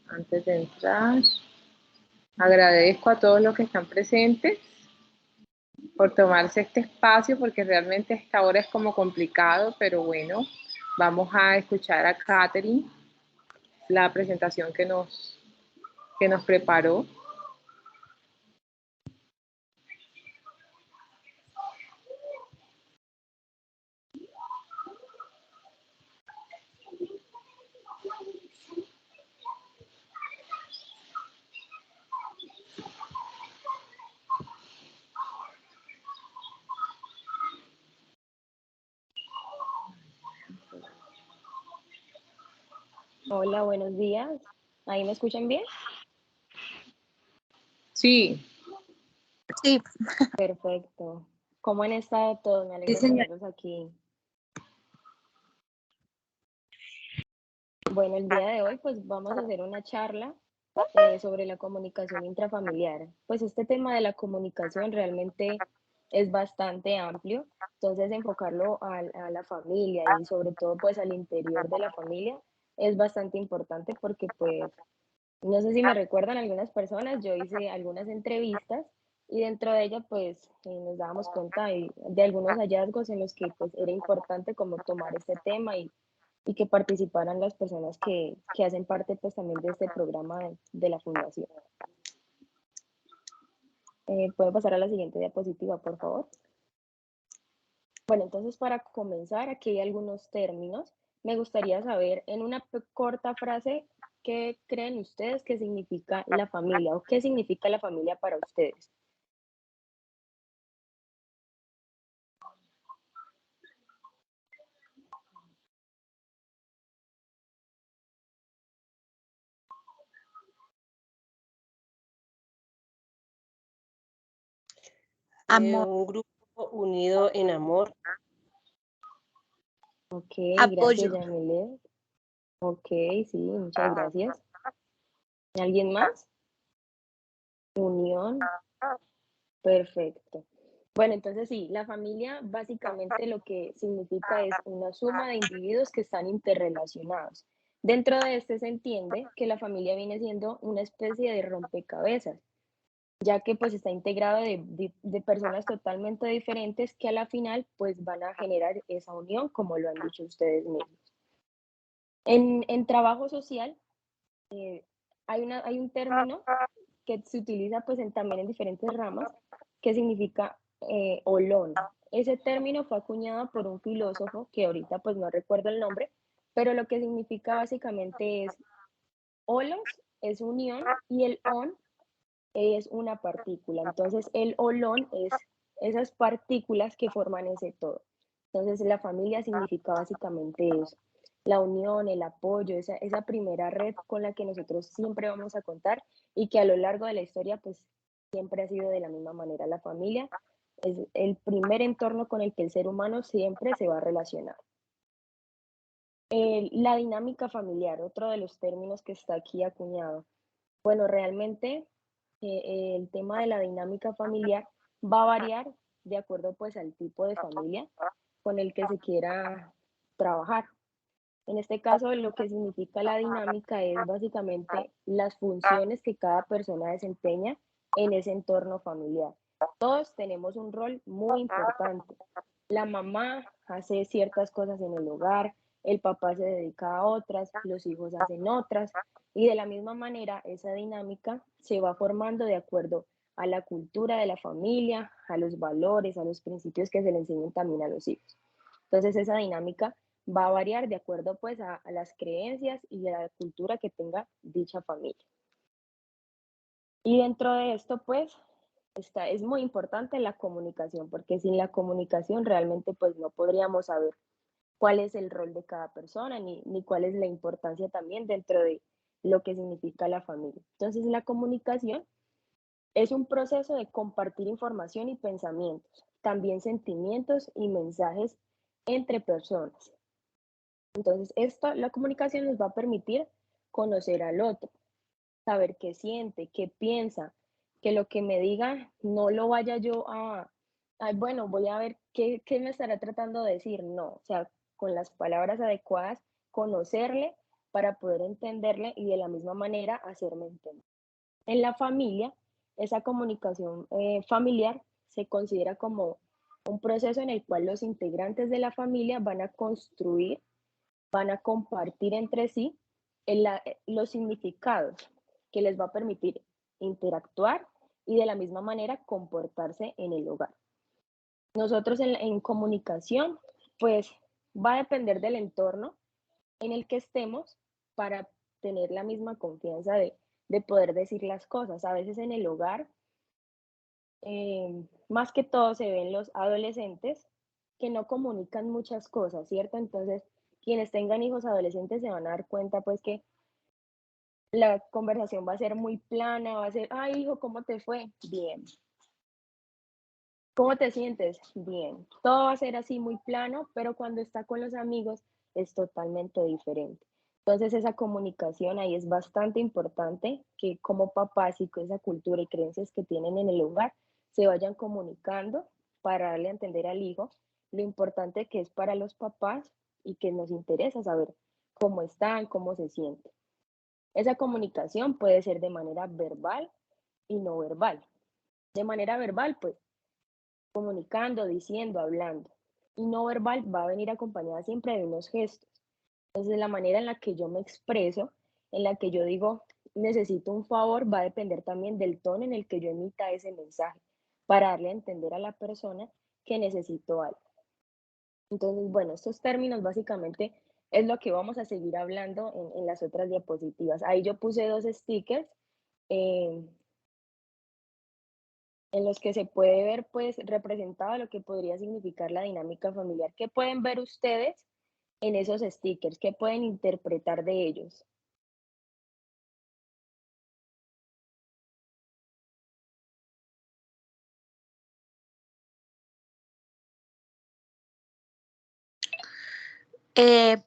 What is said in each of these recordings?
Antes de entrar, agradezco a todos los que están presentes por tomarse este espacio, porque realmente esta hora es como complicado, pero bueno, vamos a escuchar a Catherine, la presentación que nos preparó. Hola, buenos días. ¿Ahí me escuchan bien? Sí. Sí. Perfecto. ¿Cómo han estado todos? Me alegra tenerlos aquí. Bueno, el día de hoy pues vamos a hacer una charla sobre la comunicación intrafamiliar. Pues este tema de la comunicación realmente es bastante amplio, entonces enfocarlo a la familia y sobre todo pues al interior de la familia es bastante importante porque pues no sé si me recuerdan algunas personas, yo hice algunas entrevistas y dentro de ellas pues nos dábamos cuenta de algunos hallazgos en los que pues era importante como tomar este tema y que participaran las personas que hacen parte pues también de este programa de la fundación. ¿Puede pasar a la siguiente diapositiva, por favor? Bueno, entonces para comenzar, aquí hay algunos términos. Me gustaría saber en una corta frase qué creen ustedes que significa la familia o qué significa la familia para ustedes. Amor. Un grupo unido en amor. Ok, Apoyo. gracias, Yamile. Ok, sí, muchas gracias. ¿Alguien más? Unión. Perfecto. Bueno, entonces sí, la familia básicamente lo que significa es una suma de individuos que están interrelacionados. Dentro de este se entiende que la familia viene siendo una especie de rompecabezas, ya que pues está integrado de personas totalmente diferentes que a la final pues van a generar esa unión, como lo han dicho ustedes mismos. En trabajo social hay un término que se utiliza pues también en diferentes ramas que significa olón. Ese término fue acuñado por un filósofo que ahorita pues no recuerdo el nombre, pero lo que significa básicamente es olos es unión y el on es una partícula. Entonces el olón es esas partículas que forman ese todo. Entonces la familia significa básicamente eso, la unión, el apoyo, esa primera red con la que nosotros siempre vamos a contar y que a lo largo de la historia pues siempre ha sido de la misma manera. La familia es el primer entorno con el que el ser humano siempre se va a relacionar. La dinámica familiar, otro de los términos que está aquí acuñado. Bueno, realmente el tema de la dinámica familiar va a variar de acuerdo pues al tipo de familia con el que se quiera trabajar. En este caso, lo que significa la dinámica es básicamente las funciones que cada persona desempeña en ese entorno familiar. Todos tenemos un rol muy importante. La mamá hace ciertas cosas en el hogar, el papá se dedica a otras, los hijos hacen otras, y de la misma manera esa dinámica se va formando de acuerdo a la cultura de la familia, a los valores, a los principios que se le enseñan también a los hijos. Entonces esa dinámica va a variar de acuerdo pues a las creencias y a la cultura que tenga dicha familia. Y dentro de esto pues es muy importante la comunicación, porque sin la comunicación realmente pues no podríamos saber cuál es el rol de cada persona ni cuál es la importancia también dentro de lo que significa la familia. Entonces la comunicación es un proceso de compartir información y pensamientos, también sentimientos y mensajes entre personas. Entonces, la comunicación nos va a permitir conocer al otro, saber qué siente, qué piensa, que lo que me diga no lo vaya yo ay, bueno, voy a ver qué me estará tratando de decir. No, o sea, con las palabras adecuadas, conocerle para poder entenderle y de la misma manera hacerme entender. En la familia, esa comunicación familiar se considera como un proceso en el cual los integrantes de la familia van a construir, van a compartir entre sí los significados que les va a permitir interactuar y de la misma manera comportarse en el hogar. Nosotros en comunicación, pues va a depender del entorno en el que estemos para tener la misma confianza de poder decir las cosas. A veces en el hogar, más que todo se ven los adolescentes que no comunican muchas cosas, ¿cierto? Entonces, quienes tengan hijos adolescentes se van a dar cuenta pues que la conversación va a ser muy plana, va a ser, ay hijo, ¿cómo te fue? Bien. ¿Cómo te sientes? Bien. Todo va a ser así muy plano, pero cuando está con los amigos es totalmente diferente. Entonces esa comunicación ahí es bastante importante que como papás y con esa cultura y creencias que tienen en el hogar se vayan comunicando para darle a entender al hijo lo importante que es para los papás y que nos interesa saber cómo están, cómo se sienten. Esa comunicación puede ser de manera verbal y no verbal. De manera verbal, pues comunicando, diciendo, hablando. Y no verbal va a venir acompañada siempre de unos gestos. Entonces, la manera en la que yo me expreso, en la que yo digo, necesito un favor, va a depender también del tono en el que yo emita ese mensaje, para darle a entender a la persona que necesito algo. Entonces, bueno, estos términos básicamente es lo que vamos a seguir hablando en las otras diapositivas. Ahí yo puse 2 stickers. eh, en los que se puede ver pues representado lo que podría significar la dinámica familiar. ¿Qué pueden ver ustedes en esos stickers? ¿Qué pueden interpretar de ellos?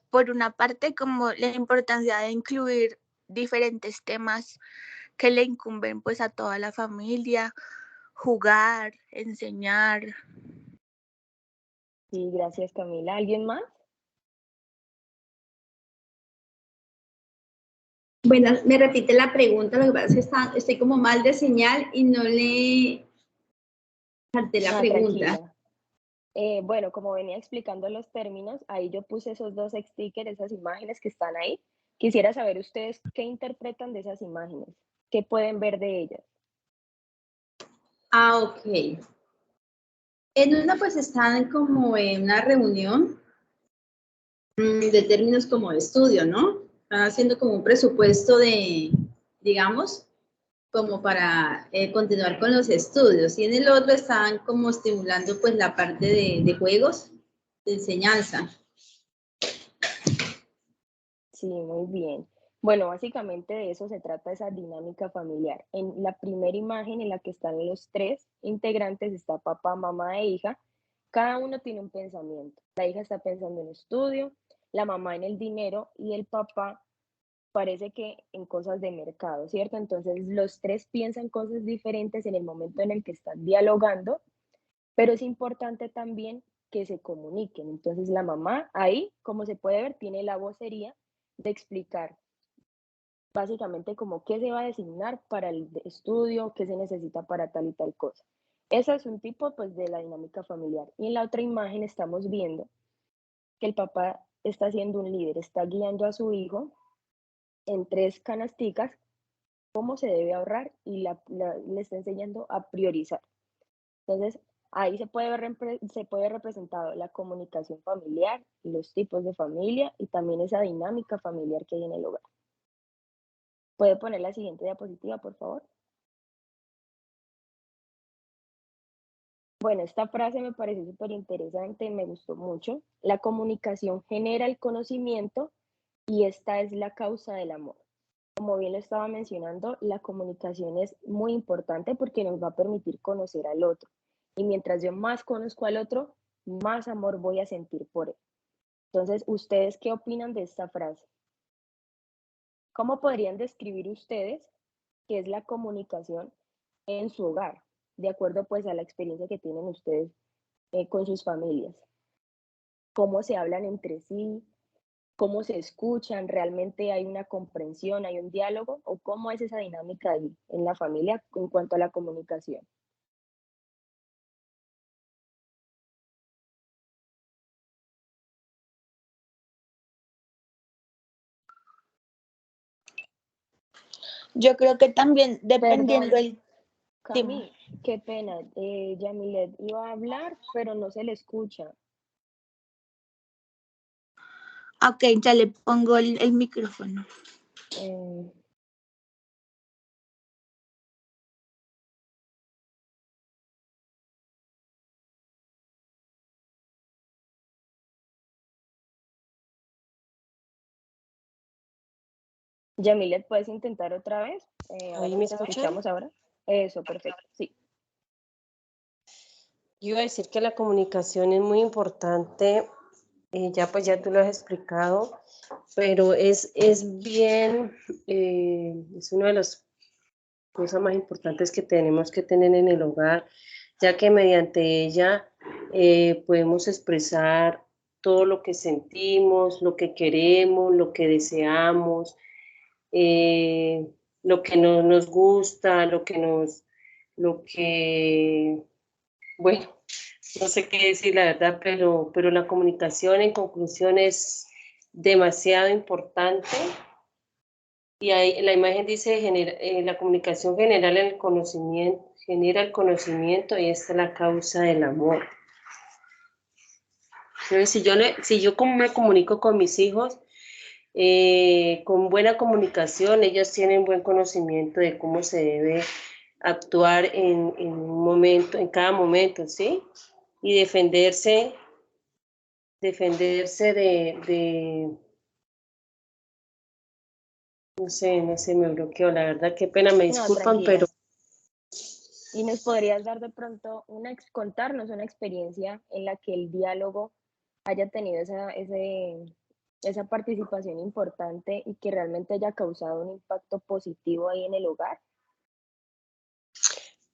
Por una parte, como la importancia de incluir diferentes temas que le incumben pues a toda la familia, jugar, enseñar. Sí, gracias Camila. ¿Alguien más? Bueno, me repite la pregunta, lo que pasa es que estoy como mal de señal y no le salté la pregunta. Tranquila. Bueno, como venía explicando los términos, ahí yo puse esos 2 stickers, esas imágenes que están ahí. Quisiera saber ustedes qué interpretan de esas imágenes, qué pueden ver de ellas. Ah, ok. En una pues están como en una reunión de términos como de estudio, ¿no? Están haciendo como un presupuesto de, digamos, como para continuar con los estudios. Y en el otro están como estimulando pues la parte de juegos, de enseñanza. Sí, muy bien. Bueno, básicamente de eso se trata esa dinámica familiar. En la primera imagen en la que están los 3 integrantes está papá, mamá e hija. Cada uno tiene un pensamiento. La hija está pensando en estudio, la mamá en el dinero y el papá parece que en cosas de mercado, ¿cierto? Entonces los 3 piensan cosas diferentes en el momento en el que están dialogando, pero es importante también que se comuniquen. Entonces la mamá ahí, como se puede ver, tiene la vocería de explicar básicamente como qué se va a designar para el estudio, qué se necesita para tal y tal cosa. Ese es un tipo pues de la dinámica familiar. Y en la otra imagen estamos viendo que el papá está siendo un líder, está guiando a su hijo en 3 canasticas cómo se debe ahorrar y le está enseñando a priorizar. Entonces, ahí se puede representado la comunicación familiar, los tipos de familia y también esa dinámica familiar que hay en el hogar. ¿Puede poner la siguiente diapositiva, por favor? Bueno, esta frase me pareció súper interesante, me gustó mucho. La comunicación genera el conocimiento y esta es la causa del amor. Como bien lo estaba mencionando, la comunicación es muy importante porque nos va a permitir conocer al otro. Y mientras yo más conozco al otro, más amor voy a sentir por él. Entonces, ¿ustedes qué opinan de esta frase? ¿Cómo podrían describir ustedes qué es la comunicación en su hogar, de acuerdo pues a la experiencia que tienen ustedes con sus familias? ¿Cómo se hablan entre sí? cómo se escuchan, realmente hay una comprensión, hay un diálogo, o cómo es esa dinámica ahí en la familia en cuanto a la comunicación. Yo creo que también Perdón, dependiendo el tema. Cami, qué pena, Yamilet iba a hablar, pero no se le escucha. Ok, ya le pongo el micrófono. Eh, Yamilet, ¿puedes intentar otra vez? A ver ¿Ahí si me te escuchan? escuchamos ahora. Eso, perfecto, sí. Yo iba a decir que la comunicación es muy importante, ya pues ya tú lo has explicado, pero es bien, es una de las cosas más importantes que tenemos que tener en el hogar, ya que mediante ella podemos expresar todo lo que sentimos, lo que queremos, lo que deseamos, eh, lo que no nos gusta, lo que, bueno, no sé qué decir la verdad, pero la comunicación en conclusión es demasiado importante. Y ahí la imagen dice, la comunicación general el conocimiento, genera el conocimiento y esta es la causa del amor. Entonces, si yo como me comunico con mis hijos, con buena comunicación, ellos tienen buen conocimiento de cómo se debe actuar en un momento, en cada momento, ¿sí? Y defenderse no sé, me bloqueó, la verdad, qué pena, me No, disculpan, pero tranquila. ¿Y nos podrías dar de pronto contarnos una experiencia en la que el diálogo haya tenido esa participación importante y que realmente haya causado un impacto positivo ahí en el hogar?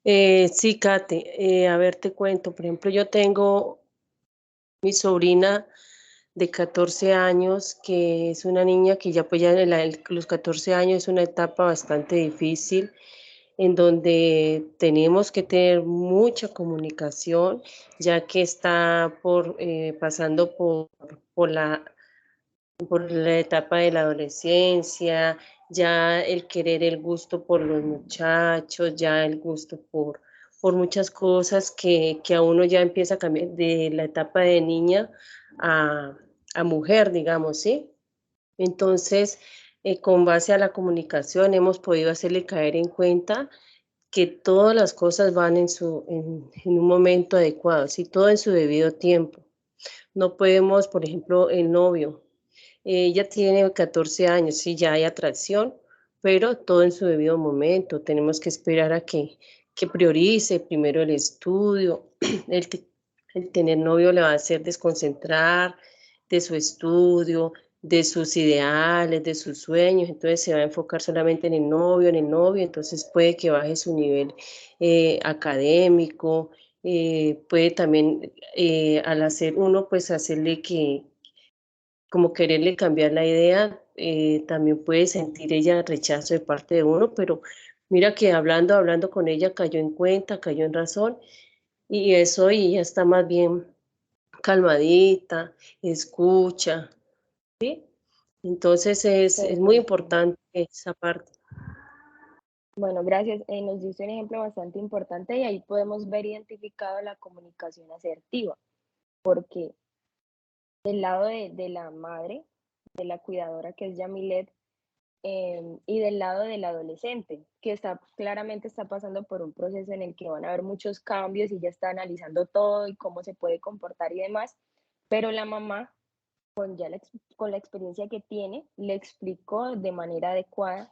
sí, Kate, a ver, te cuento, por ejemplo, yo tengo mi sobrina de 14 años, que es una niña que ya pues ya los 14 años es una etapa bastante difícil, en donde tenemos que tener mucha comunicación, ya que está pasando por por la etapa de la adolescencia, ya el querer el gusto por los muchachos, ya el gusto por muchas cosas que a uno ya empieza a cambiar de la etapa de niña a, a mujer, digamos, ¿sí? Entonces, con base a la comunicación hemos podido hacerle caer en cuenta que todas las cosas van en un momento adecuado, ¿sí? Todo en su debido tiempo. No podemos, por ejemplo, el novio. Ella tiene 14 años, sí, ya hay atracción, pero todo en su debido momento. Tenemos que esperar a que priorice primero el estudio. El, el tener novio le va a hacer desconcentrar de su estudio, de sus ideales, de sus sueños. Entonces se va a enfocar solamente en el novio. Entonces puede que baje su nivel académico. Puede también, al hacer uno, pues hacerle como quererle cambiar la idea, también puede sentir ella rechazo de parte de uno, pero mira que hablando con ella cayó en cuenta, cayó en razón, y eso, y ya está más bien calmadita, escucha, ¿sí? Entonces es muy Perfecto. importante esa parte. Bueno, gracias. Nos diste un ejemplo bastante importante y ahí podemos ver identificado la comunicación asertiva, porque del lado de la madre, de la cuidadora que es Yamilet, y del lado del adolescente, que claramente está pasando por un proceso en el que van a haber muchos cambios y ya está analizando todo y cómo se puede comportar y demás, pero la mamá, con la experiencia que tiene, le explicó de manera adecuada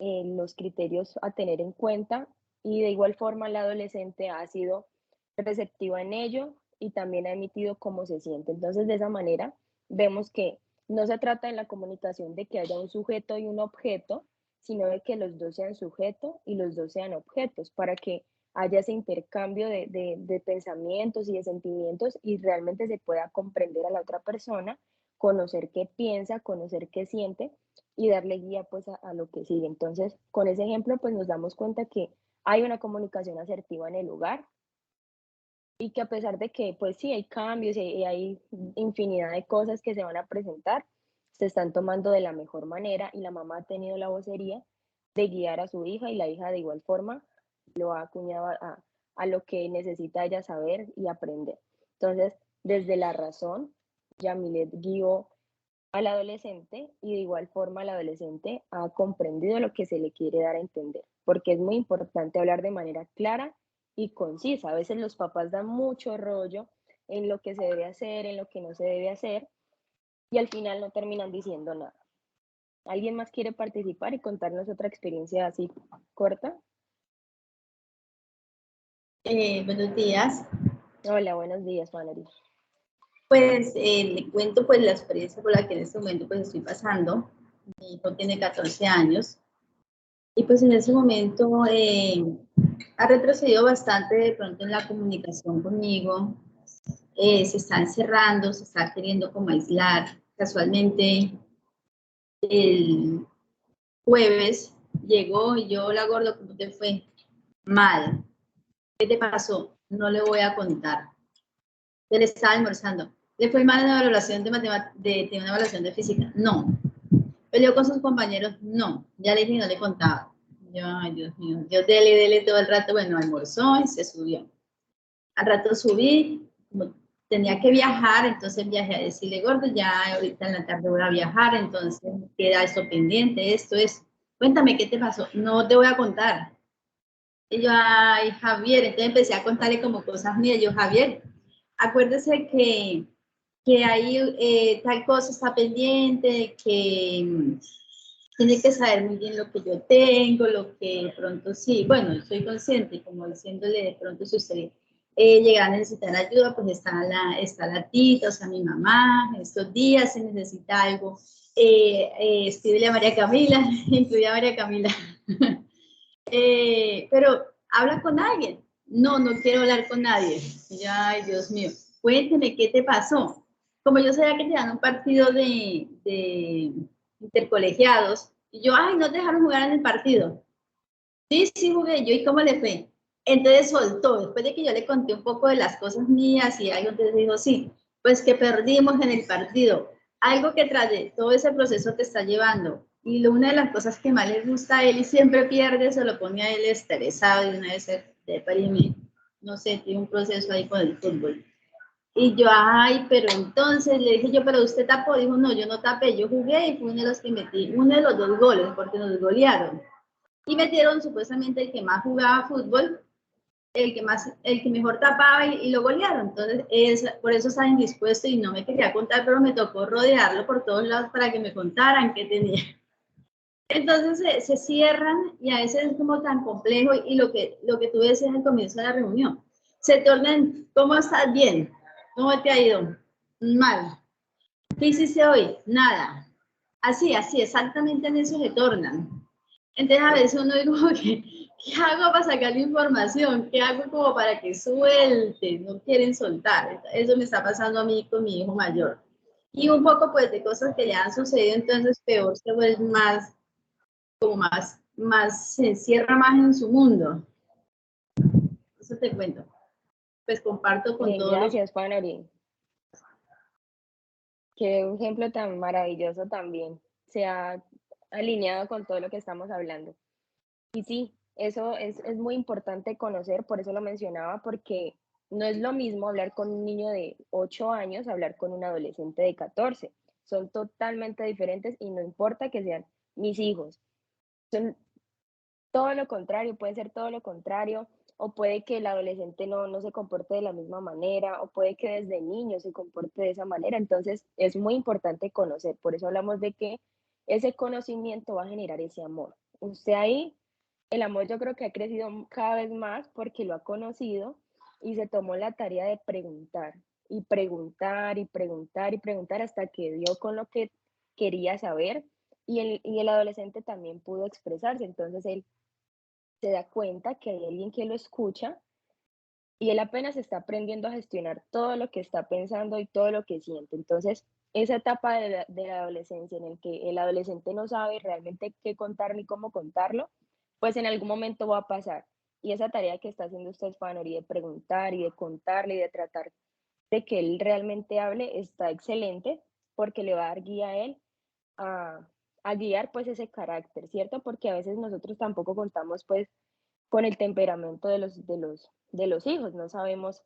los criterios a tener en cuenta y de igual forma la adolescente ha sido receptiva en ello y también ha emitido cómo se siente. Entonces, de esa manera, vemos que no se trata en la comunicación de que haya un sujeto y un objeto, sino de que los dos sean sujeto y los dos sean objetos, para que haya ese intercambio de pensamientos y de sentimientos y realmente se pueda comprender a la otra persona conocer qué piensa, conocer qué siente y darle guía pues a lo que sigue. Entonces, con ese ejemplo pues nos damos cuenta que hay una comunicación asertiva en el hogar y que a pesar de que pues sí hay cambios y hay infinidad de cosas que se van a presentar, se están tomando de la mejor manera y la mamá ha tenido la vocería de guiar a su hija y la hija de igual forma lo ha acuñado a lo que necesita ella saber y aprender. Entonces, desde la razón, Yamilet guió al adolescente y de igual forma el adolescente ha comprendido lo que se le quiere dar a entender, porque es muy importante hablar de manera clara y concisa. A veces los papás dan mucho rollo en lo que se debe hacer, en lo que no se debe hacer, y al final no terminan diciendo nada. ¿Alguien más quiere participar y contarnos otra experiencia así corta? Buenos días. Hola, buenos días, Valerie. Pues le cuento pues la experiencia por la que en este momento pues estoy pasando. Mi hijo tiene 14 años y pues en ese momento ha retrocedido bastante de pronto en la comunicación conmigo. Se está encerrando, se está queriendo como aislar. Casualmente el jueves llegó y yo, la gordo, ¿cómo te fue? Mal. ¿Qué te pasó? No le voy a contar. Él estaba almorzando. ¿Le fue mal en la evaluación de una evaluación de física? No. ¿Peleó con sus compañeros? No. Ya le dije y no le contaba. Yo, ay, Dios mío. Yo dele todo el rato. Bueno, almorzó y se subió. Al rato subí, como tenía que viajar, entonces viajé a decirle, gordo, ya ahorita en la tarde voy a viajar, entonces queda esto pendiente, esto es. Cuéntame, ¿qué te pasó? No te voy a contar. Y yo, ay, Javier, entonces empecé a contarle como cosas mías. Yo, Javier, acuérdese que ahí tal cosa está pendiente, que tiene que saber muy bien lo que yo tengo, lo que de pronto sí, bueno, soy consciente, como diciéndole de pronto si usted llega a necesitar ayuda, pues está la tita, o sea, mi mamá, en estos días se necesita algo, escríbele a María Camila, incluye a María Camila. Pero habla con alguien. No, no quiero hablar con nadie. Y yo, ay, Dios mío, cuénteme qué te pasó. Como yo sabía que te dan un partido de intercolegiados, y yo, ay, no te dejaron jugar en el partido. Sí, sí jugué yo, ¿y cómo le fue? Entonces soltó, después de que yo le conté un poco de las cosas mías y algo, entonces dijo, sí, pues que perdimos en el partido. Algo que tras de todo ese proceso te está llevando. Y una de las cosas que más le gusta a él y siempre pierde, se lo pone a él estresado y una vez se deprime. No sé, tiene un proceso ahí con el fútbol. Y yo, ay, pero entonces le dije yo, pero usted tapó. Dijo, no, yo no tapé, yo jugué y fui uno de los que metí, uno de los 2 goles, porque nos golearon. Y metieron supuestamente el que más jugaba fútbol, el que mejor tapaba y lo golearon. Entonces, por eso estaba indispuesto y no me quería contar, pero me tocó rodearlo por todos lados para que me contaran qué tenía. Entonces se cierran y a veces es como tan complejo y lo que tú decías al comienzo de la reunión, se tornan, ¿cómo estás? Bien. ¿Cómo te ha ido? Mal. ¿Qué hiciste hoy? Nada. Así, exactamente en eso se tornan. Entonces a veces uno digo, ¿qué hago para sacar la información? ¿Qué hago como para que suelte? No quieren soltar. Eso me está pasando a mí con mi hijo mayor. Y un poco pues de cosas que le han sucedido, entonces peor se vuelve más, como más, se encierra más en su mundo. Eso te cuento. Pues comparto con todos Gracias, Valerie. Qué ejemplo tan maravilloso también. Se ha alineado con todo lo que estamos hablando. Y sí, eso es muy importante conocer, por eso lo mencionaba, porque no es lo mismo hablar con un niño de 8 años, hablar con un adolescente de 14. Son totalmente diferentes y no importa que sean mis hijos. Son todo lo contrario, puede ser todo lo contrario, o puede que el adolescente no se comporte de la misma manera, o puede que desde niño se comporte de esa manera. Entonces, es muy importante conocer. Por eso hablamos de que ese conocimiento va a generar ese amor. Usted ahí, el amor yo creo que ha crecido cada vez más porque lo ha conocido y se tomó la tarea de preguntar y preguntar y preguntar y preguntar hasta que dio con lo que quería saber y el adolescente también pudo expresarse. Entonces, él se da cuenta que hay alguien que lo escucha y él apenas está aprendiendo a gestionar todo lo que está pensando y todo lo que siente. Entonces, esa etapa de la adolescencia en el que el adolescente no sabe realmente qué contar ni cómo contarlo, pues en algún momento va a pasar. Y esa tarea que está haciendo usted, Fanori, de preguntar y de contarle y de tratar de que él realmente hable, está excelente porque le va a dar guía a él a, a guiar pues ese carácter, ¿cierto? Porque a veces nosotros tampoco contamos pues con el temperamento de los hijos, no sabemos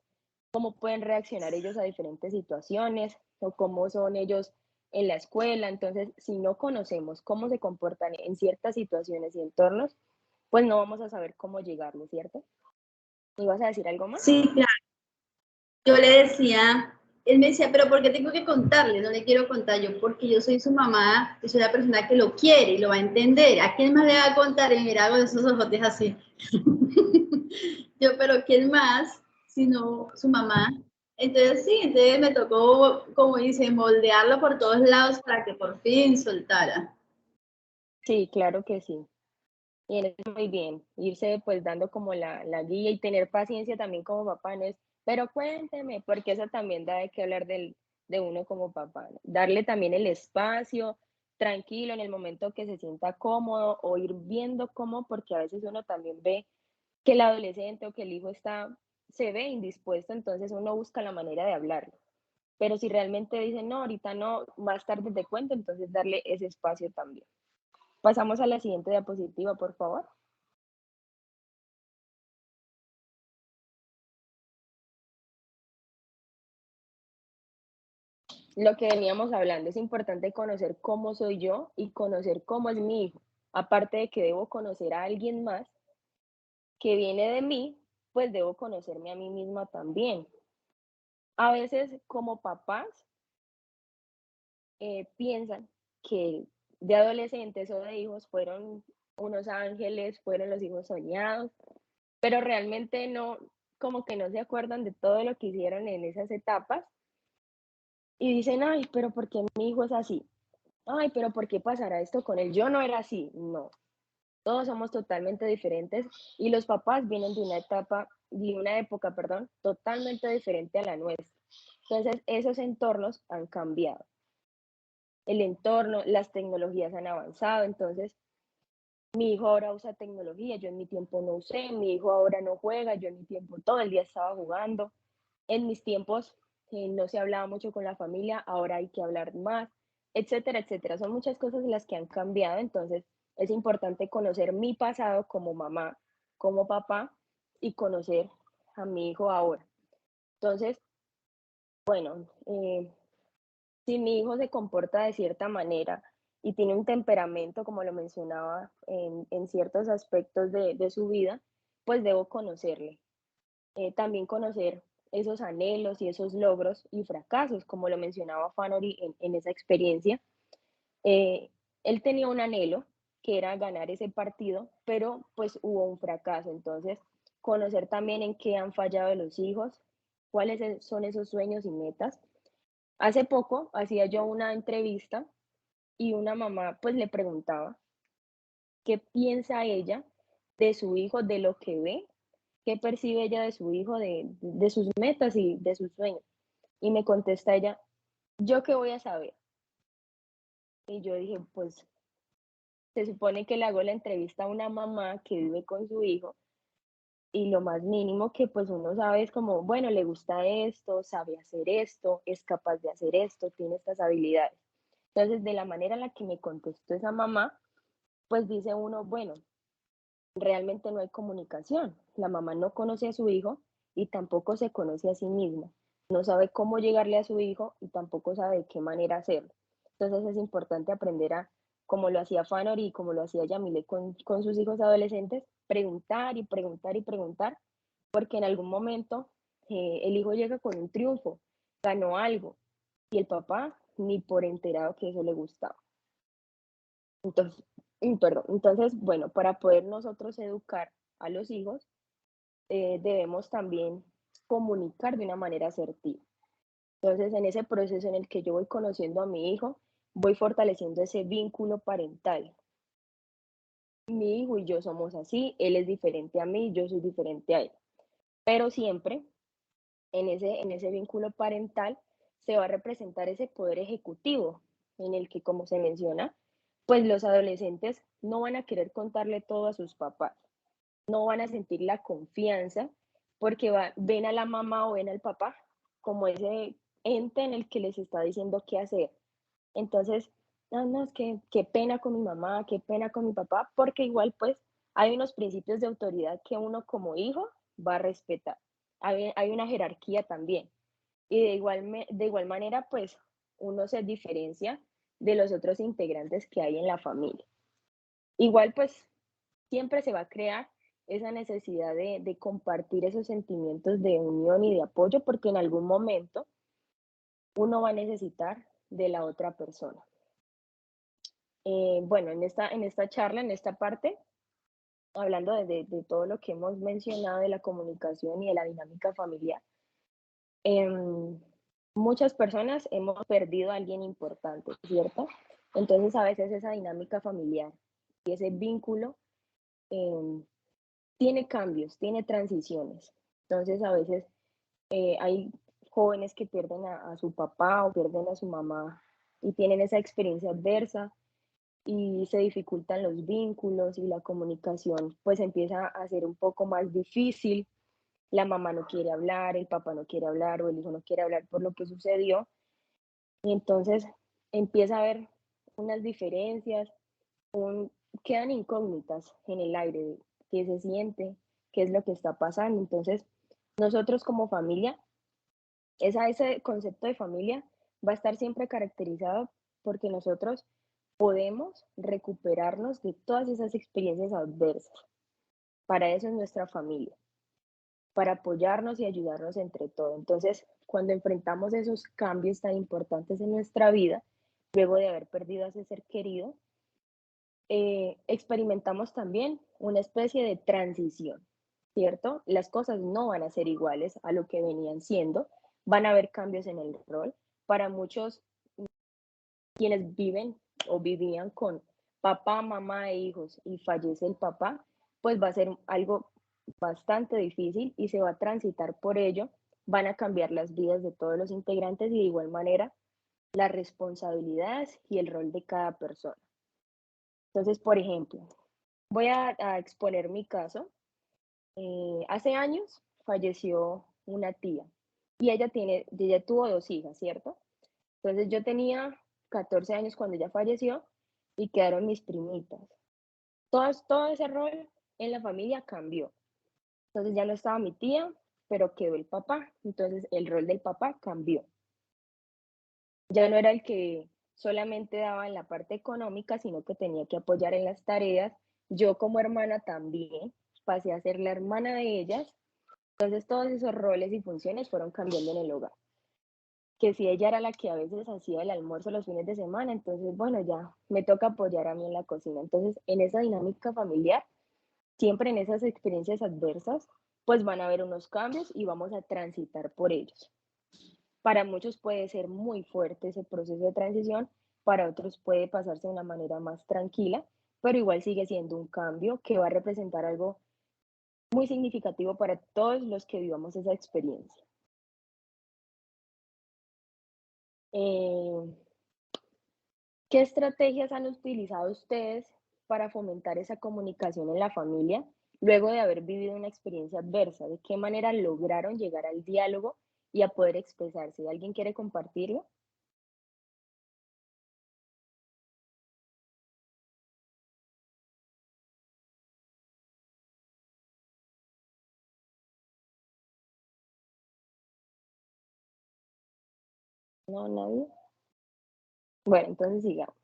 cómo pueden reaccionar ellos a diferentes situaciones o cómo son ellos en la escuela. Entonces, si no conocemos cómo se comportan en ciertas situaciones y entornos, pues no vamos a saber cómo llegarle, ¿cierto? ¿Y vas a decir algo más? Sí, claro. Yo le decía, él me decía, pero ¿por qué tengo que contarle? No le quiero contar yo, porque yo soy su mamá, yo soy la persona que lo quiere y lo va a entender. ¿A quién más le va a contar? Y mira, con esos ojotes así. Yo, pero ¿quién más? Sino su mamá. Entonces sí, entonces me tocó, como dice, moldearlo por todos lados para que por fin soltara. Sí, claro que sí. Y es muy bien, irse pues dando como la guía y tener paciencia también como papá, no es, pero cuénteme, porque eso también da de qué hablar de uno como papá, ¿no? Darle también el espacio, tranquilo, en el momento que se sienta cómodo o ir viendo cómo, porque a veces uno también ve que el adolescente o que el hijo se ve indispuesto, entonces uno busca la manera de hablarlo. Pero si realmente dicen, no, ahorita no, más tarde te cuento, entonces darle ese espacio también. Pasamos a la siguiente diapositiva, por favor. Lo que veníamos hablando, es importante conocer cómo soy yo y conocer cómo es mi hijo. Aparte de que debo conocer a alguien más que viene de mí, pues debo conocerme a mí misma también. A veces como papás piensan que de adolescentes o de hijos fueron unos ángeles, fueron los hijos soñados, pero realmente no, como que no se acuerdan de todo lo que hicieron en esas etapas y dicen, ay, pero ¿por qué mi hijo es así? Ay, pero ¿por qué pasará esto con él? Yo no era así. No, todos somos totalmente diferentes y los papás vienen de una etapa, de una época, perdón, totalmente diferente a la nuestra. Entonces, esos entornos han cambiado. El entorno, las tecnologías han avanzado, entonces mi hijo ahora usa tecnología, yo en mi tiempo no usé, mi hijo ahora no juega, yo en mi tiempo todo el día estaba jugando. En mis tiempos no se hablaba mucho con la familia, ahora hay que hablar más, etcétera, etcétera. Son muchas cosas las que han cambiado, entonces es importante conocer mi pasado como mamá, como papá y conocer a mi hijo ahora. Entonces, bueno, si mi hijo se comporta de cierta manera y tiene un temperamento, como lo mencionaba, en ciertos aspectos de su vida, pues debo conocerle. También conocer esos anhelos y esos logros y fracasos, como lo mencionaba Fanori en esa experiencia. Eh, Él tenía un anhelo que era ganar ese partido, pero pues hubo un fracaso. Entonces, conocer también en qué han fallado los hijos, cuáles son esos sueños y metas. Hace poco hacía yo una entrevista y una mamá pues le preguntaba qué piensa ella de su hijo, de lo que ve, qué percibe ella de su hijo, de sus metas y de sus sueños. Y me contesta ella, ¿yo qué voy a saber? Y yo dije, pues se supone que le hago la entrevista a una mamá que vive con su hijo y lo más mínimo que pues uno sabe es como, bueno, le gusta esto, sabe hacer esto, es capaz de hacer esto, tiene estas habilidades. Entonces, de la manera en la que me contestó esa mamá, pues dice uno, bueno, realmente no hay comunicación. La mamá no conoce a su hijo y tampoco se conoce a sí misma. No sabe cómo llegarle a su hijo y tampoco sabe de qué manera hacerlo. Entonces es importante aprender a, como lo hacía Fanori y como lo hacía Yamile con sus hijos adolescentes, preguntar y preguntar y preguntar, porque en algún momento el hijo llega con un triunfo, ganó algo y el papá ni por enterado que eso le gustaba. Entonces, perdón, entonces, bueno, para poder nosotros educar a los hijos, debemos también comunicar de una manera asertiva. Entonces, en ese proceso en el que yo voy conociendo a mi hijo, voy fortaleciendo ese vínculo parental. Mi hijo y yo somos así, él es diferente a mí, yo soy diferente a él. Pero siempre en ese vínculo parental se va a representar ese poder ejecutivo en el que, como se menciona, pues los adolescentes no van a querer contarle todo a sus papás, no van a sentir la confianza porque ven a la mamá o ven al papá como ese ente en el que les está diciendo qué hacer. Entonces, no, es que qué pena con mi mamá, qué pena con mi papá, porque igual pues hay unos principios de autoridad que uno como hijo va a respetar. Hay una jerarquía también. Y de igual manera, pues uno se diferencia de los otros integrantes que hay en la familia. Igual, pues siempre se va a crear esa necesidad de compartir esos sentimientos de unión y de apoyo, porque en algún momento uno va a necesitar de la otra persona. Bueno, en esta charla, en esta parte, hablando de todo lo que hemos mencionado de la comunicación y de la dinámica familiar, muchas personas hemos perdido a alguien importante, ¿cierto? Entonces a veces esa dinámica familiar y ese vínculo tiene cambios, tiene transiciones. Entonces a veces hay jóvenes que pierden a su papá o pierden a su mamá y tienen esa experiencia adversa y se dificultan los vínculos y la comunicación pues empieza a ser un poco más difícil. La mamá no quiere hablar, el papá no quiere hablar o el hijo no quiere hablar por lo que sucedió. Y entonces empieza a haber unas diferencias, quedan incógnitas en el aire de qué se siente, qué es lo que está pasando. Entonces, nosotros como familia, ese concepto de familia va a estar siempre caracterizado porque nosotros podemos recuperarnos de todas esas experiencias adversas. Para eso es nuestra familia, para apoyarnos y ayudarnos entre todos. Entonces, cuando enfrentamos esos cambios tan importantes en nuestra vida, luego de haber perdido a ese ser querido, experimentamos también una especie de transición, ¿cierto? Las cosas no van a ser iguales a lo que venían siendo, van a haber cambios en el rol. Para muchos, quienes viven o vivían con papá, mamá e hijos y fallece el papá, pues va a ser algo bastante difícil y se va a transitar por ello. Van a cambiar las vidas de todos los integrantes y de igual manera las responsabilidades y el rol de cada persona. Entonces, por ejemplo, voy a exponer mi caso. Hace años falleció una tía y ella tuvo 2 hijas, ¿cierto? Entonces yo tenía 14 años cuando ella falleció y quedaron mis primitas. Todo ese rol en la familia cambió. Entonces ya no estaba mi tía, pero quedó el papá. Entonces el rol del papá cambió. Ya no era el que solamente daba en la parte económica, sino que tenía que apoyar en las tareas. Yo como hermana también pasé a ser la hermana de ellas. Entonces todos esos roles y funciones fueron cambiando en el hogar. Que si ella era la que a veces hacía el almuerzo los fines de semana, entonces bueno, ya me toca apoyar a mí en la cocina. Entonces en esa dinámica familiar, siempre en esas experiencias adversas, pues van a haber unos cambios y vamos a transitar por ellos. Para muchos puede ser muy fuerte ese proceso de transición, para otros puede pasarse de una manera más tranquila, pero igual sigue siendo un cambio que va a representar algo muy significativo para todos los que vivamos esa experiencia. ¿Qué estrategias han utilizado ustedes para fomentar esa comunicación en la familia luego de haber vivido una experiencia adversa? ¿De qué manera lograron llegar al diálogo y a poder expresarse? ¿Alguien quiere compartirlo? ¿No, nadie? Bueno, entonces sigamos.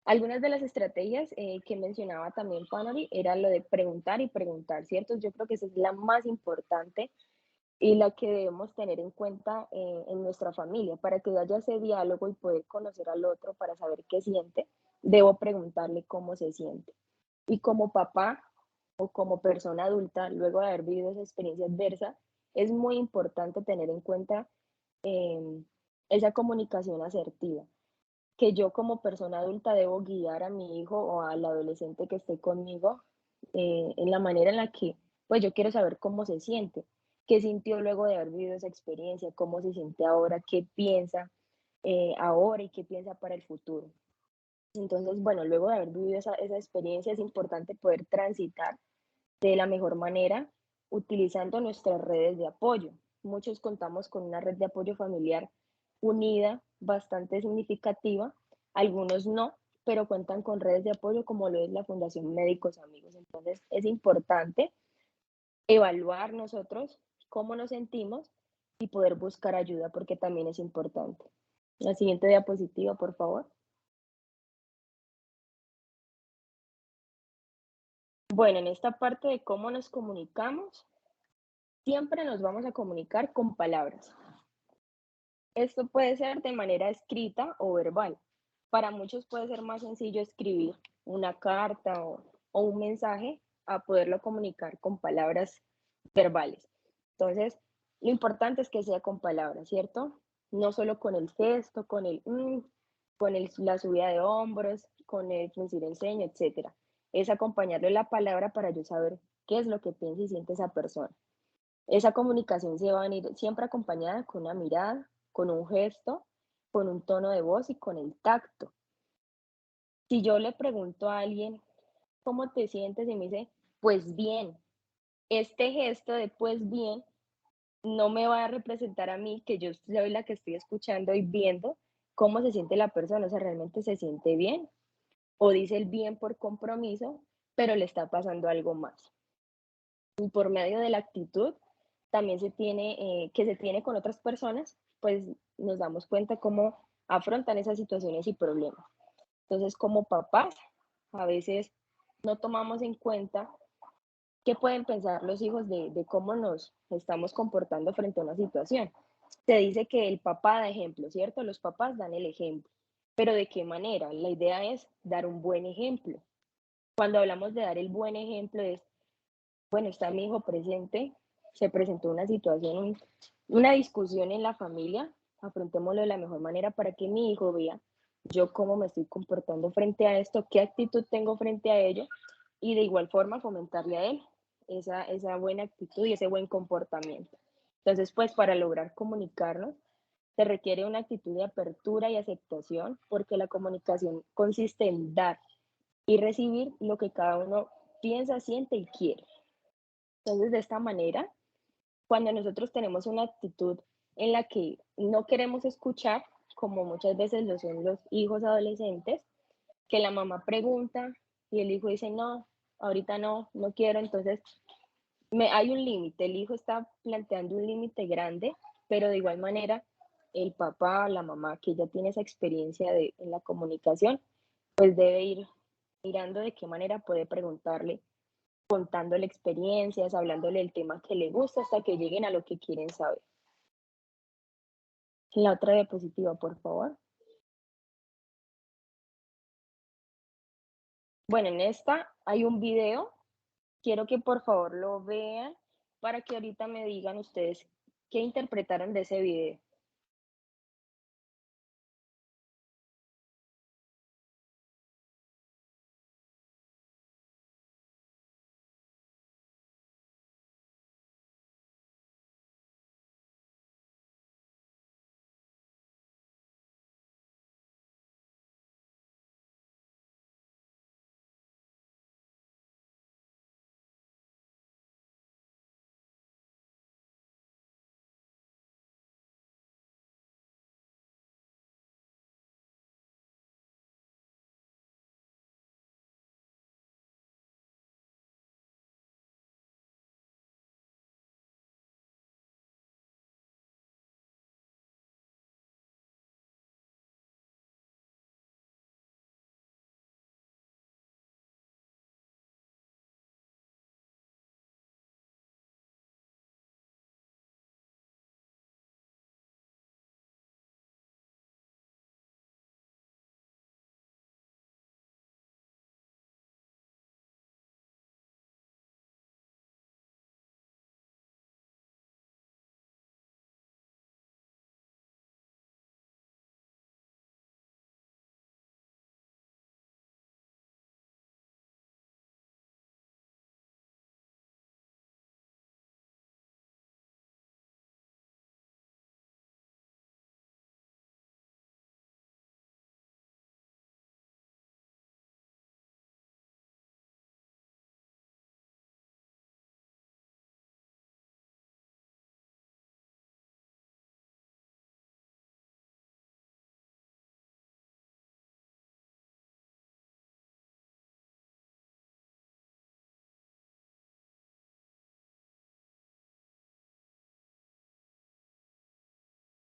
Algunas de las estrategias que mencionaba también Panori era lo de preguntar y preguntar, ¿cierto? Yo creo que esa es la más importante y la que debemos tener en cuenta en nuestra familia. Para que haya ese diálogo y poder conocer al otro para saber qué siente, debo preguntarle cómo se siente. Y como papá o como persona adulta, luego de haber vivido esa experiencia adversa, es muy importante tener en cuenta esa comunicación asertiva, que yo como persona adulta debo guiar a mi hijo o al adolescente que esté conmigo en la manera en la que, pues yo quiero saber cómo se siente, qué sintió luego de haber vivido esa experiencia, cómo se siente ahora, qué piensa ahora y qué piensa para el futuro. Entonces, bueno, luego de haber vivido esa experiencia es importante poder transitar de la mejor manera utilizando nuestras redes de apoyo. Muchos contamos con una red de apoyo familiar unida, bastante significativa, algunos no, pero cuentan con redes de apoyo como lo es la Fundación Médicos Amigos. Entonces, es importante evaluar nosotros cómo nos sentimos y poder buscar ayuda porque también es importante. La siguiente diapositiva, por favor. Bueno, en esta parte de cómo nos comunicamos, siempre nos vamos a comunicar con palabras. Esto puede ser de manera escrita o verbal. Para muchos puede ser más sencillo escribir una carta o un mensaje a poderlo comunicar con palabras verbales. Entonces, lo importante es que sea con palabras, ¿cierto? No solo con el gesto, con la subida de hombros, con el fruncir el ceño, etcétera. Es acompañarle la palabra para yo saber qué es lo que piensa y siente esa persona. Esa comunicación se va a venir siempre acompañada con una mirada, con un gesto, con un tono de voz y con el tacto. Si yo le pregunto a alguien, ¿cómo te sientes? Y me dice, pues bien, este gesto de pues bien no me va a representar a mí, que yo soy la que estoy escuchando y viendo cómo se siente la persona, o sea, realmente se siente bien, o dice el bien por compromiso, pero le está pasando algo más. Y por medio de la actitud también que se tiene con otras personas, pues nos damos cuenta cómo afrontan esas situaciones y problemas. Entonces, como papás, a veces no tomamos en cuenta qué pueden pensar los hijos de cómo nos estamos comportando frente a una situación. Se dice que el papá da ejemplo, ¿cierto? Los papás dan el ejemplo, pero ¿de qué manera? La idea es dar un buen ejemplo. Cuando hablamos de dar el buen ejemplo es, bueno, está mi hijo presente, se presentó una situación, una discusión en la familia, afrontémoslo de la mejor manera para que mi hijo vea yo cómo me estoy comportando frente a esto, qué actitud tengo frente a ello, y de igual forma fomentarle a él esa buena actitud y ese buen comportamiento. Entonces, pues para lograr comunicarnos, se requiere una actitud de apertura y aceptación, porque la comunicación consiste en dar y recibir lo que cada uno piensa, siente y quiere. Entonces, de esta manera, cuando nosotros tenemos una actitud en la que no queremos escuchar, como muchas veces lo son los hijos adolescentes, que la mamá pregunta y el hijo dice, no, ahorita no, no quiero, entonces hay un límite, el hijo está planteando un límite grande, pero de igual manera el papá, la mamá, que ya tiene esa experiencia en la comunicación, pues debe ir mirando de qué manera puede preguntarle, contándole experiencias, hablándole del tema que le gusta hasta que lleguen a lo que quieren saber. La otra diapositiva, por favor. Bueno, en esta hay un video. Quiero que por favor lo vean para que ahorita me digan ustedes qué interpretaron de ese video.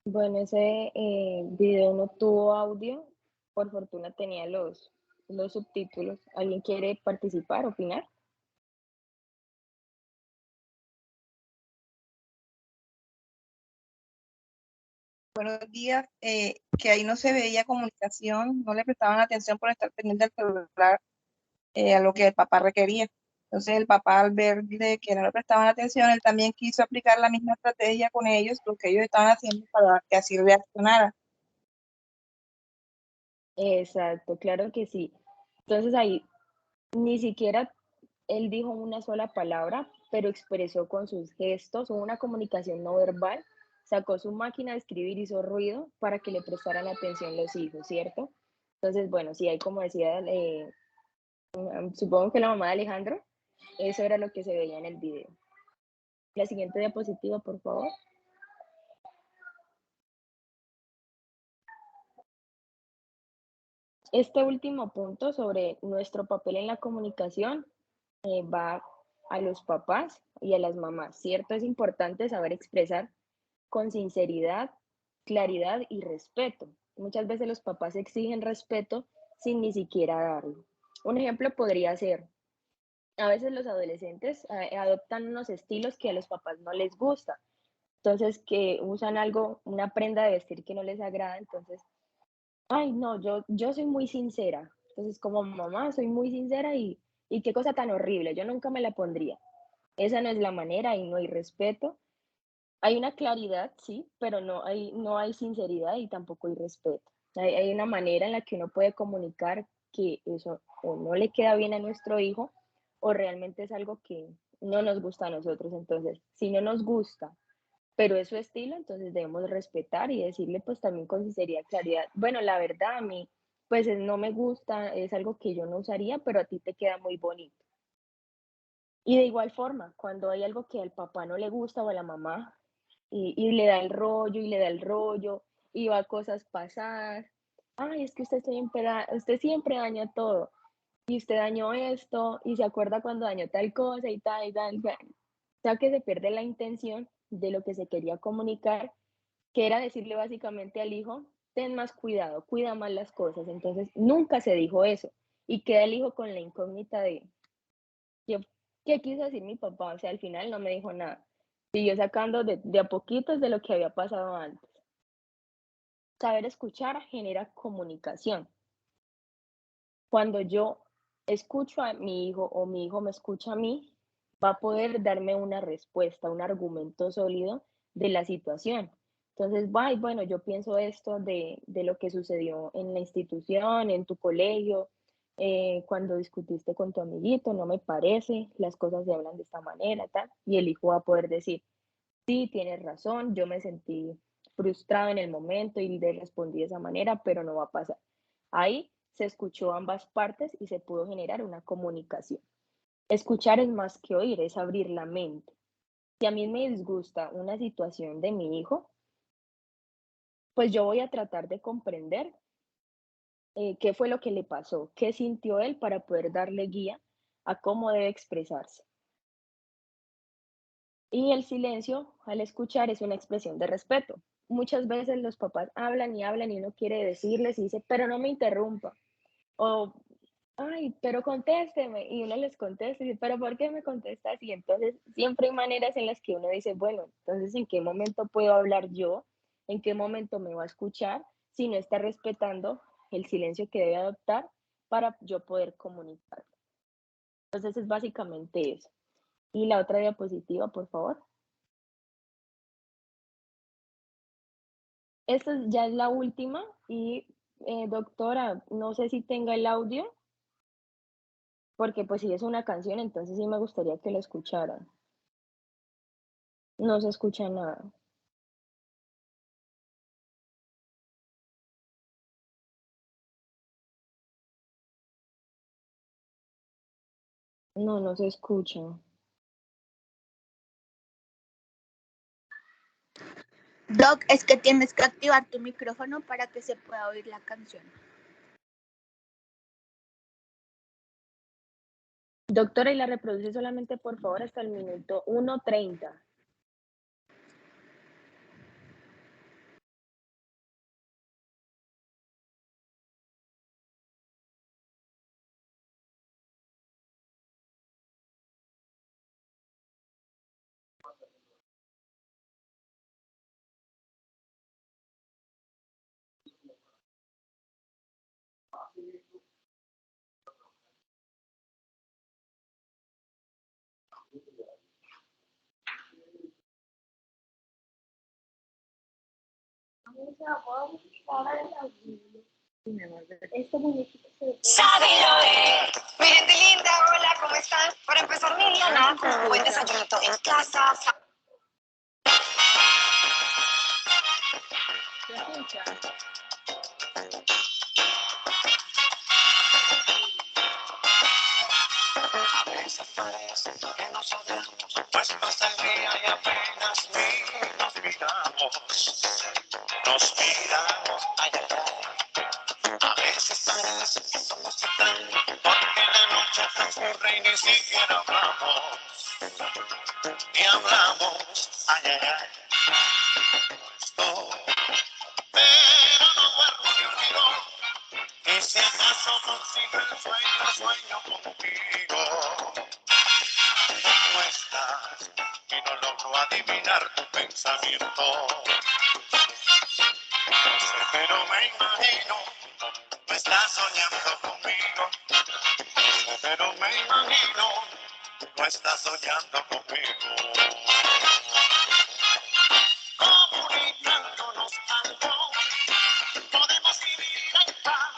Bueno, ese video no tuvo audio, por fortuna tenía los subtítulos. ¿Alguien quiere participar, opinar? Buenos días, que ahí no se veía comunicación, no le prestaban atención por estar pendiente del celular a lo que el papá requería. Entonces el papá al ver de que no le prestaban atención, él también quiso aplicar la misma estrategia con ellos, lo que ellos estaban haciendo para que así reaccionara. Exacto, claro que sí. Entonces ahí ni siquiera él dijo una sola palabra, pero expresó con sus gestos, hubo una comunicación no verbal, sacó su máquina de escribir, hizo ruido para que le prestaran atención los hijos, ¿cierto? Entonces, bueno, sí, hay como decía, supongo que la mamá de Alejandro, eso era lo que se veía en el video. La siguiente diapositiva, por favor. Este último punto sobre nuestro papel en la comunicación va a los papás y a las mamás, ¿cierto? Es importante saber expresar con sinceridad, claridad y respeto. Muchas veces los papás exigen respeto sin ni siquiera darlo. Un ejemplo podría ser, a veces los adolescentes adoptan unos estilos que a los papás no les gusta, entonces que usan algo, una prenda de vestir que no les agrada, entonces, ay, no, yo soy muy sincera, entonces como mamá soy muy sincera y qué cosa tan horrible, yo nunca me la pondría. Esa no es la manera y no hay respeto. Hay una claridad, sí, pero no hay sinceridad y tampoco hay respeto. Hay una manera en la que uno puede comunicar que eso o no le queda bien a nuestro hijo o realmente es algo que no nos gusta a nosotros. Entonces, si no nos gusta, pero es su estilo, entonces debemos respetar y decirle pues también con sinceridad, claridad, bueno, la verdad a mí pues no me gusta, es algo que yo no usaría, pero a ti te queda muy bonito. Y de igual forma, cuando hay algo que al papá no le gusta o a la mamá, y le da el rollo, y le da el rollo, y va a cosas pasadas. Ay, es que usted siempre daña todo, y usted dañó esto, y se acuerda cuando dañó tal cosa y tal, y tal, y tal. O sea, que se pierde la intención de lo que se quería comunicar, que era decirle básicamente al hijo, ten más cuidado, cuida más las cosas. Entonces, nunca se dijo eso, y queda el hijo con la incógnita de, yo, ¿qué quiso decir mi papá? O sea, al final no me dijo nada. Siguió sacando de a poquitos de lo que había pasado antes. Saber escuchar genera comunicación. Cuando yo escucho a mi hijo o mi hijo me escucha a mí, va a poder darme una respuesta, un argumento sólido de la situación. Entonces, bueno, yo pienso esto de lo que sucedió en la institución, en tu colegio, cuando discutiste con tu amiguito, no me parece, las cosas se hablan de esta manera, tal, y el hijo va a poder decir, sí, tienes razón, yo me sentí frustrado en el momento y le respondí de esa manera, pero no va a pasar. Ahí se escuchó ambas partes y se pudo generar una comunicación. Escuchar es más que oír, es abrir la mente. Si a mí me disgusta una situación de mi hijo, pues yo voy a tratar de comprender qué fue lo que le pasó, qué sintió él para poder darle guía a cómo debe expresarse. Y el silencio al escuchar es una expresión de respeto. Muchas veces los papás hablan y uno quiere decirles y dice, pero no me interrumpa. O, ay, pero contésteme. Y uno les contesta y dice, pero ¿por qué me contestas? Y entonces siempre hay maneras en las que uno dice, bueno, entonces ¿en qué momento puedo hablar yo? ¿En qué momento me va a escuchar si no está respetando el silencio que debe adoptar para yo poder comunicar? Entonces es básicamente eso. Y la otra diapositiva, por favor. Ya es la última y doctora, no sé si tenga el audio, porque pues si es una canción, entonces sí me gustaría que lo escucharan. No se escucha nada. No, no se escucha. Doc, es que tienes que activar tu micrófono para que se pueda oír la canción. Doctora, y la reproduce solamente por favor hasta el minuto 1:30. Mi gente linda, hola, ¿cómo están? Para empezar mi día, nada como un buen desayunito en casa. ¿Se escucha? A veces parece que nos odiamos, pues pasa el día y apenas ni nos miramos, ay, ay, ay. A veces parece que somos eternos, porque la noche transcurre y ni siquiera hablamos, ay, ay, ay. Pero no duermo ni un minuto, y si acaso consigo el sueño contigo. No estás y no logro adivinar tu pensamiento. No sé, pero me imagino, no estás soñando conmigo. No sé, pero me imagino, no estás soñando conmigo. Comunicándonos algo, podemos vivir en paz.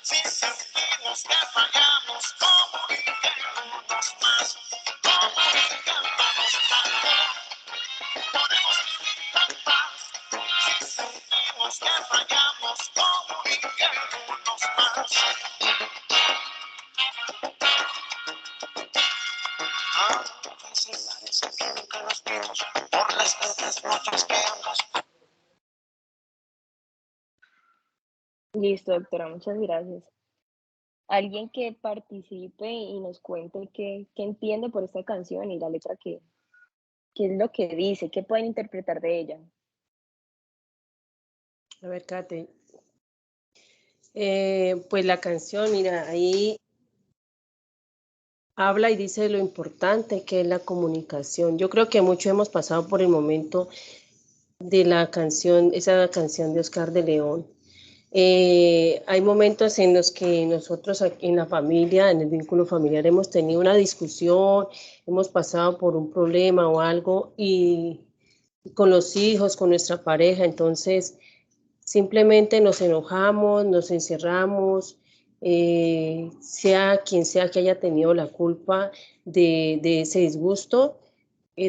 Si sentimos que fallamos, comuniquémonos más. Comunicándonos algo, podemos vivir en paz. Si sentimos que fallamos, comuniquémonos más. A veces parece que nunca nos vimos por las tantas noches que ambos. Listo, doctora, muchas gracias. Alguien que participe y nos cuente qué entiende por esta canción y la letra qué es lo que dice, qué pueden interpretar de ella. A ver, Kate. Pues la canción, mira, ahí habla y dice lo importante que es la comunicación. Yo creo que muchos hemos pasado por el momento de la canción, esa canción de Oscar de León. Hay momentos en los que nosotros aquí en la familia, en el vínculo familiar, hemos tenido una discusión, hemos pasado por un problema o algo y con los hijos, con nuestra pareja, entonces simplemente nos enojamos, nos encerramos, sea quien sea que haya tenido la culpa de ese disgusto,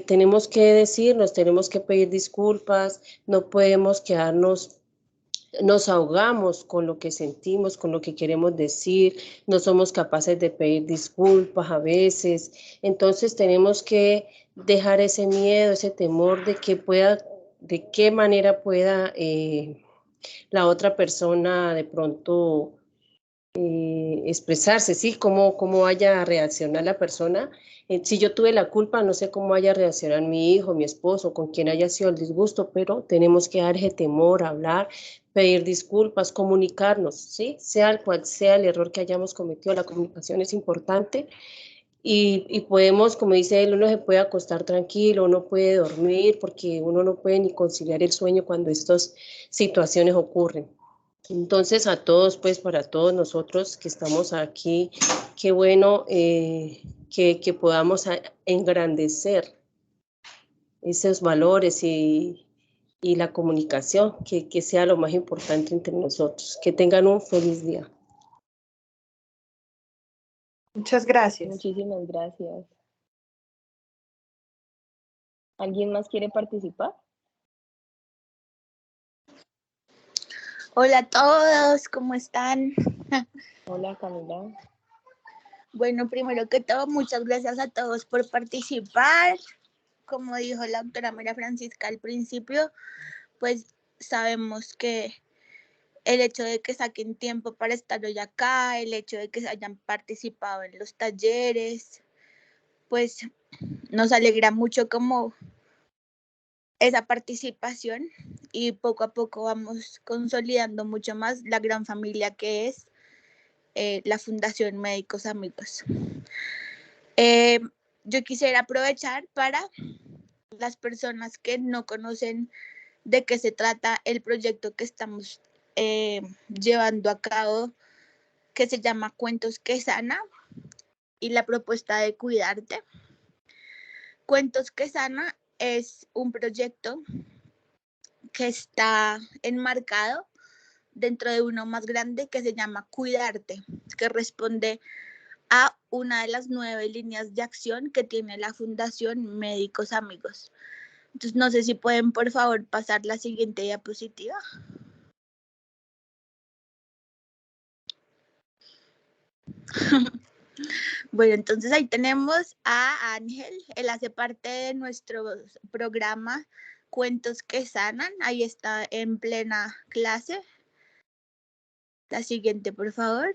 tenemos que decirnos, tenemos que pedir disculpas, no podemos quedarnos, nos ahogamos con lo que sentimos, con lo que queremos decir, no somos capaces de pedir disculpas a veces, entonces tenemos que dejar ese miedo, ese temor de que pueda, de qué manera pueda la otra persona de pronto expresarse, ¿sí? Cómo vaya a reaccionar la persona. Si yo tuve la culpa, no sé cómo vaya a reaccionar mi hijo, mi esposo, con quien haya sido el disgusto, pero tenemos que dar ese temor, hablar, pedir disculpas, comunicarnos, ¿sí? Sea el cual sea el error que hayamos cometido, la comunicación es importante. Y podemos, como dice él, uno se puede acostar tranquilo, uno puede dormir, porque uno no puede ni conciliar el sueño cuando estas situaciones ocurren. Entonces a todos, pues para todos nosotros que estamos aquí, qué bueno que podamos engrandecer esos valores y la comunicación, que sea lo más importante entre nosotros. Que tengan un feliz día. Muchas gracias. Muchísimas gracias. ¿Alguien más quiere participar? Hola a todos, ¿cómo están? Hola, Camila. Bueno, primero que todo, muchas gracias a todos por participar. Como dijo la doctora María Francisca al principio, pues sabemos que el hecho de que saquen tiempo para estar hoy acá, el hecho de que hayan participado en los talleres, pues nos alegra mucho como esa participación y poco a poco vamos consolidando mucho más la gran familia que es la Fundación Médicos Amigos. Yo quisiera aprovechar para las personas que no conocen de qué se trata el proyecto que estamos llevando a cabo, que se llama Cuentos que Sana y la propuesta de cuidarte. Cuentos que Sana es un proyecto que está enmarcado dentro de uno más grande que se llama Cuidarte, que responde a una de las 9 líneas de acción que tiene la Fundación Médicos Amigos. Entonces, no sé si pueden, por favor, pasar la siguiente diapositiva. Bueno, entonces ahí tenemos a Ángel. Él hace parte de nuestro programa Cuentos que Sanan. Ahí está en plena clase. La siguiente, por favor.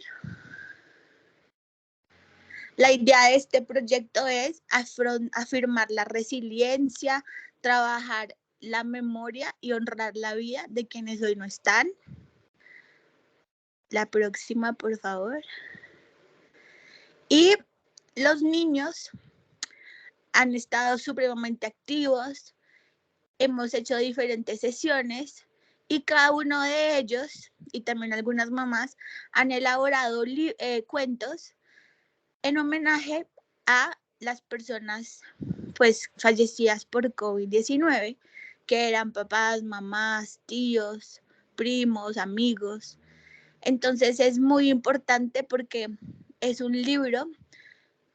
La idea de este proyecto es afirmar la resiliencia, trabajar la memoria y honrar la vida de quienes hoy no están. La próxima, por favor. Y los niños han estado supremamente activos. Hemos hecho diferentes sesiones y cada uno de ellos, y también algunas mamás, han elaborado cuentos en homenaje a las personas pues fallecidas por COVID-19, que eran papás, mamás, tíos, primos, amigos. Entonces es muy importante porque es un libro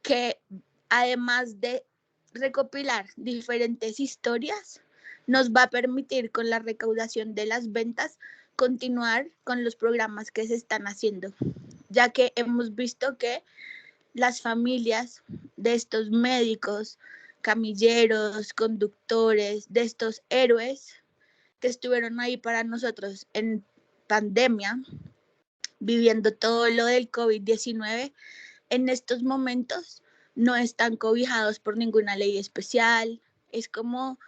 que, además de recopilar diferentes historias, nos va a permitir, con la recaudación de las ventas, continuar con los programas que se están haciendo, ya que hemos visto que las familias de estos médicos, camilleros, conductores, de estos héroes que estuvieron ahí para nosotros en pandemia, viviendo todo lo del COVID-19, en estos momentos no están cobijados por ninguna ley especial. Es como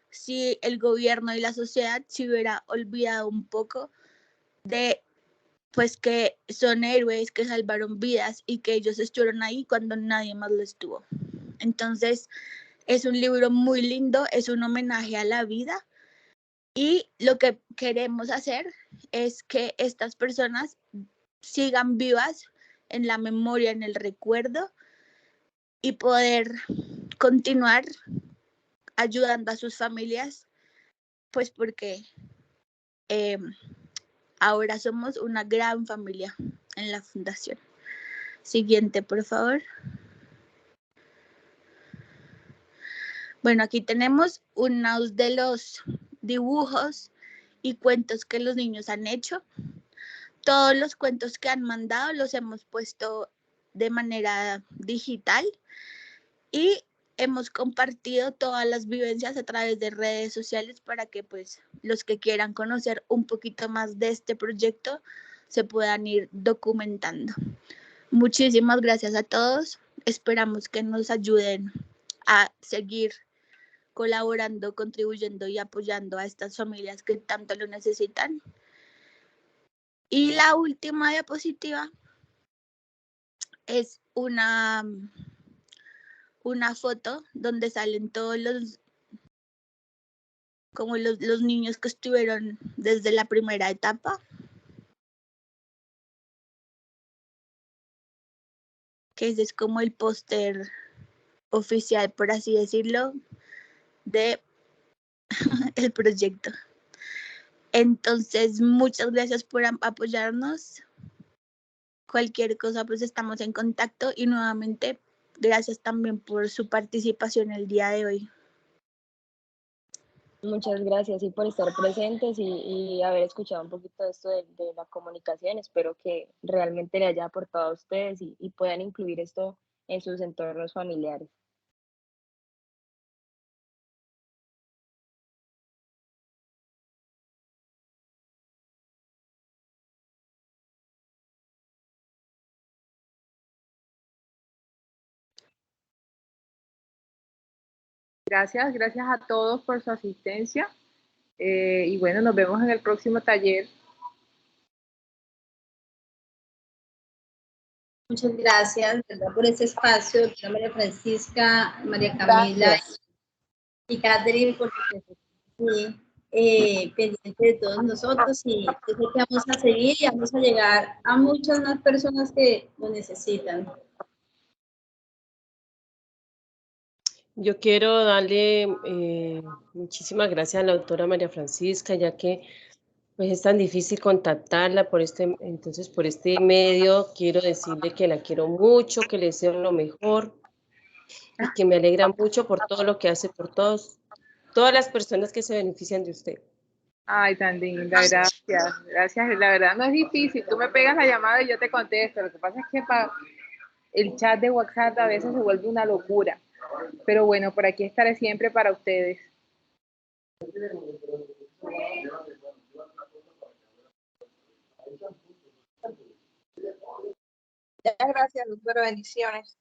si el gobierno y la sociedad se hubiera olvidado un poco de pues que son héroes que salvaron vidas y que ellos estuvieron ahí cuando nadie más lo estuvo. Entonces es un libro muy lindo, es un homenaje a la vida y lo que queremos hacer es que estas personas sigan vivas en la memoria, en el recuerdo, y poder continuar ayudando a sus familias, pues porque ahora somos una gran familia en la fundación. Siguiente, por favor. Bueno, aquí tenemos unos de los dibujos y cuentos que los niños han hecho. Todos los cuentos que han mandado los hemos puesto de manera digital y hemos compartido todas las vivencias a través de redes sociales para que pues los que quieran conocer un poquito más de este proyecto se puedan ir documentando. Muchísimas gracias a todos. Esperamos que nos ayuden a seguir colaborando, contribuyendo y apoyando a estas familias que tanto lo necesitan. Y la última diapositiva es una foto donde salen todos los niños que estuvieron desde la primera etapa. Que ese es como el póster oficial, por así decirlo, de el proyecto. Entonces, muchas gracias por apoyarnos. Cualquier cosa, pues estamos en contacto y nuevamente gracias también por su participación el día de hoy. Muchas gracias y por estar presentes y haber escuchado un poquito de esto de la comunicación. Espero que realmente le haya aportado a ustedes y puedan incluir esto en sus entornos familiares. Gracias a todos por su asistencia. Y bueno, nos vemos en el próximo taller. Muchas gracias, ¿verdad?, por este espacio. María Francisca, María Camila Gracias. y Catherine, por supuesto, pendiente de todos nosotros, y yo sé que vamos a seguir y vamos a llegar a muchas más personas que lo necesitan. Yo quiero darle muchísimas gracias a la doctora María Francisca, ya que pues es tan difícil contactarla entonces por este medio quiero decirle que la quiero mucho, que le deseo lo mejor y que me alegra mucho por todo lo que hace por todas las personas que se benefician de usted. Ay, tan linda, gracias. Gracias, la verdad no es difícil. Tú me pegas la llamada y yo te contesto. Lo que pasa es que el chat de WhatsApp a veces se vuelve una locura. Pero bueno, por aquí estaré siempre para ustedes. Muchas gracias, doctora. Bendiciones.